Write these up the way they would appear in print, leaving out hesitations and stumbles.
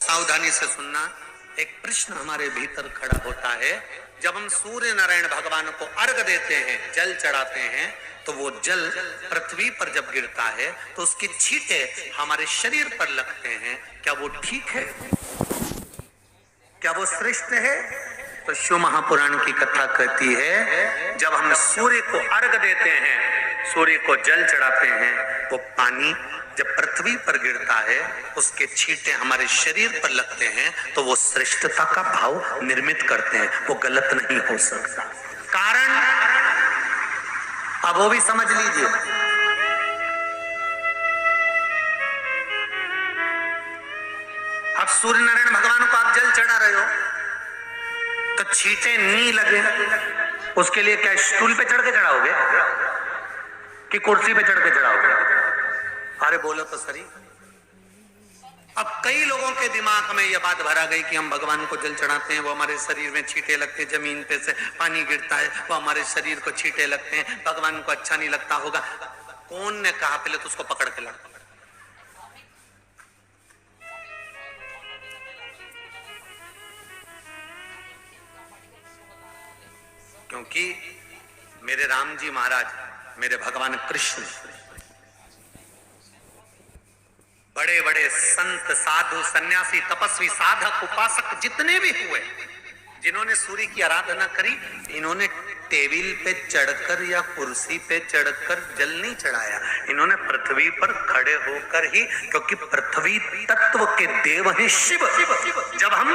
सावधानी से सुनना। एक प्रश्न हमारे भीतर खड़ा होता है, जब हम सूर्य नारायण भगवान को अर्घ देते हैं, जल चढ़ाते हैं, तो वो जल पृथ्वी पर जब गिरता है तो उसकी छींटे हमारे शरीर पर लगते हैं। क्या वो ठीक है? क्या वो श्रेष्ठ है? तो शिव महापुराण की कथा कहती है, जब हम सूर्य को अर्घ देते हैं, सूर्य को जल चढ़ाते हैं, वो पानी जब पृथ्वी पर गिरता है, उसके छींटे हमारे शरीर पर लगते हैं, तो वो श्रेष्ठता का भाव निर्मित करते हैं। वो गलत नहीं हो सकता। कारण अब वो भी समझ लीजिए। अब सूर्य नारायण भगवान को आप जल चढ़ा रहे हो तो छींटे नहीं लगे, उसके लिए क्या स्टूल पे चढ़ के चढ़ाओगे कि कुर्सी पे चढ़ के चढ़ाओगे? अरे बोलो तो सही। अब कई लोगों के दिमाग में यह बात भरा गई कि हम भगवान को जल चढ़ाते हैं, वो हमारे शरीर में छींटे लगते हैं, जमीन पे से पानी गिरता है, वो हमारे शरीर को छींटे लगते हैं, भगवान को अच्छा नहीं लगता होगा। कौन ने कहा? पहले तो उसको पकड़ के लड़। क्योंकि मेरे राम जी महाराज, मेरे भगवान कृष्ण, बड़े बड़े संत, साधु, सन्यासी, तपस्वी, साधक, उपासक जितने भी हुए, जिन्होंने सूर्य की आराधना करी, इन्होंने टेबल पे चढ़कर या कुर्सी पे चढ़कर जल नहीं चढ़ाया। इन्होंने पृथ्वी पर खड़े होकर ही, क्योंकि पृथ्वी तत्व के देव हैं शिव। जब हम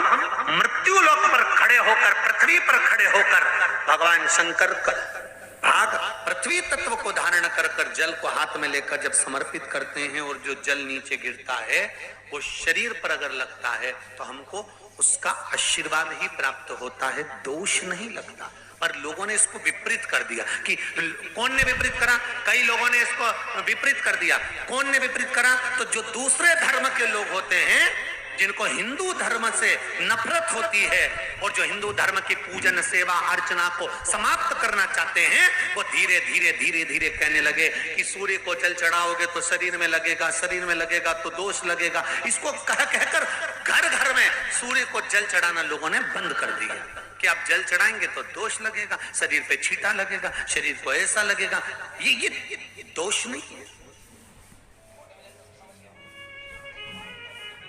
मृत्यु लोक पर खड़े होकर, पृथ्वी पर खड़े होकर भगवान शंकर का भाग पृथ्वी तत्व को धारण कर कर जल को हाथ में लेकर जब समर्पित करते हैं, और जो जल नीचे गिरता है वो शरीर पर अगर लगता है तो हमको उसका आशीर्वाद ही प्राप्त होता है, दोष नहीं लगता। पर लोगों ने इसको विपरीत कर दिया। कि कौन ने विपरीत करा? कई लोगों ने इसको विपरीत कर दिया। कौन ने विपरीत करा? तो जो दूसरे धर्म के लोग होते हैं, जिनको हिंदू धर्म से नफरत होती है और जो हिंदू धर्म की पूजन, सेवा, अर्चना को समाप्त करना चाहते हैं, वो धीरे धीरे धीरे धीरे कहने लगे कि सूर्य को जल चढ़ाओगे तो शरीर में लगेगा, शरीर में लगेगा तो दोष लगेगा। इसको कह कहकर घर घर में सूर्य को जल चढ़ाना लोगों ने बंद कर दिया कि आप जल चढ़ाएंगे तो दोष लगेगा, शरीर पे छींटा लगेगा, शरीर को ऐसा लगेगा। ये दोष नहीं है।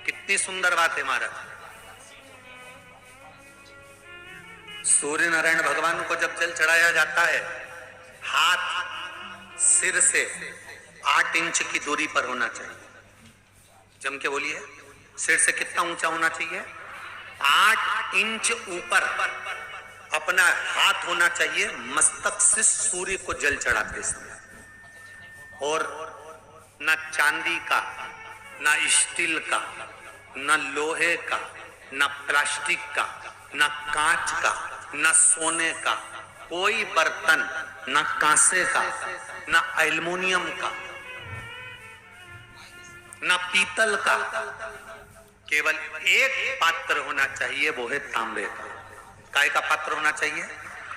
कितनी सुंदर बात है महाराज। सूर्य नारायण भगवान को जब जल चढ़ाया जाता है, हाथ सिर से 8 इंच की दूरी पर होना चाहिए। जम के बोलिए, सिर से कितना ऊंचा होना चाहिए? 8 इंच ऊपर अपना हाथ होना चाहिए मस्तक से सूर्य को जल चढ़ाते समय। और ना चांदी का, ना स्टील का, ना लोहे का, ना प्लास्टिक का, ना कांच का, ना सोने का कोई बर्तन, ना कांसे का, ना एल्युमिनियम का, ना पीतल का, केवल एक पात्र होना चाहिए, वो है तांबे का। काय का पात्र होना चाहिए?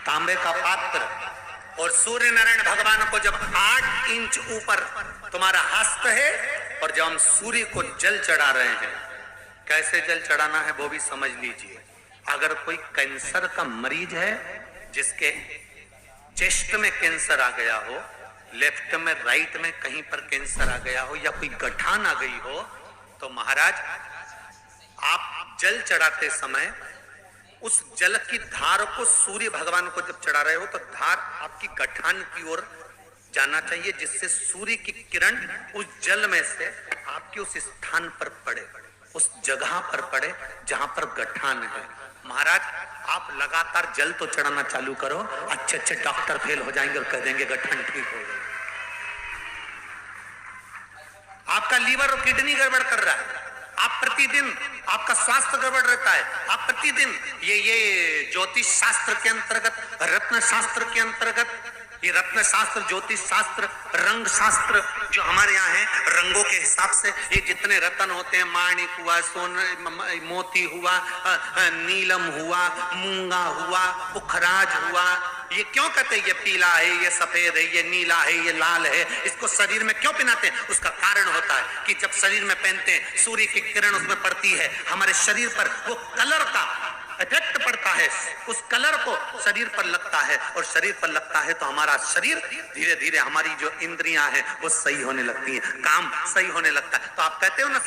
तांबे का पात्र। और सूर्य नारायण भगवान को जब 8 इंच ऊपर तुम्हारा हस्त है, और जब हम सूर्य को जल चढ़ा रहे हैं, कैसे जल चढ़ाना है वो भी समझ लीजिए। अगर कोई कैंसर का मरीज है, जिसके चेस्ट में कैंसर आ गया हो, लेफ्ट में, राइट में कहीं पर कैंसर आ गया हो, या कोई गठान आ गई हो, तो महाराज आप जल चढ़ाते समय उस जल की धार को, सूर्य भगवान को जब चढ़ा रहे हो, तो धार आपकी गठान की ओर जाना चाहिए, जिससे सूर्य की किरण उस जल में से आपके उस स्थान पर पड़े, उस जगह पर पड़े जहां पर गठान है। महाराज आप लगातार जल तो चढ़ाना चालू करो, अच्छे अच्छे डॉक्टर फेल हो जाएंगे और कह देंगे गठान ठीक हो गई। आपका लीवर और किडनी गड़बड़ कर रहा है, आप प्रतिदिन, आपका स्वास्थ्य गड़बड़ रहता है, आप प्रतिदिन ये ज्योतिष शास्त्र के अंतर्गत, रत्न शास्त्र के अंतर्गत, ये रत्न शास्त्र, ज्योतिष शास्त्र, रंग शास्त्र जो हमारे यहाँ है, रंगों के हिसाब से ये जितने रत्न होते हैं, माणिक हुआ, सोना, मोती हुआ, नीलम हुआ, मूंगा हुआ, पुखराज हुआ, ये क्यों कहते हैं ये पीला है, ये सफेद है, ये नीला है, ये लाल है, इसको शरीर में क्यों पहनाते हैं? उसका कारण होता है कि जब शरीर में पहनते हैं सूर्य की किरण उसमें पड़ती है, हमारे शरीर पर वो कलर का इफेक्ट पड़ता है, उस कलर को शरीर पर लगता है और शरीर पर लगता है तो हमारा शरीर धीरे धीरे, हमारी जो इंद्रियां हैं वो सही होने लगती हैं, काम सही होने लगता है। तो आप कहते हो ना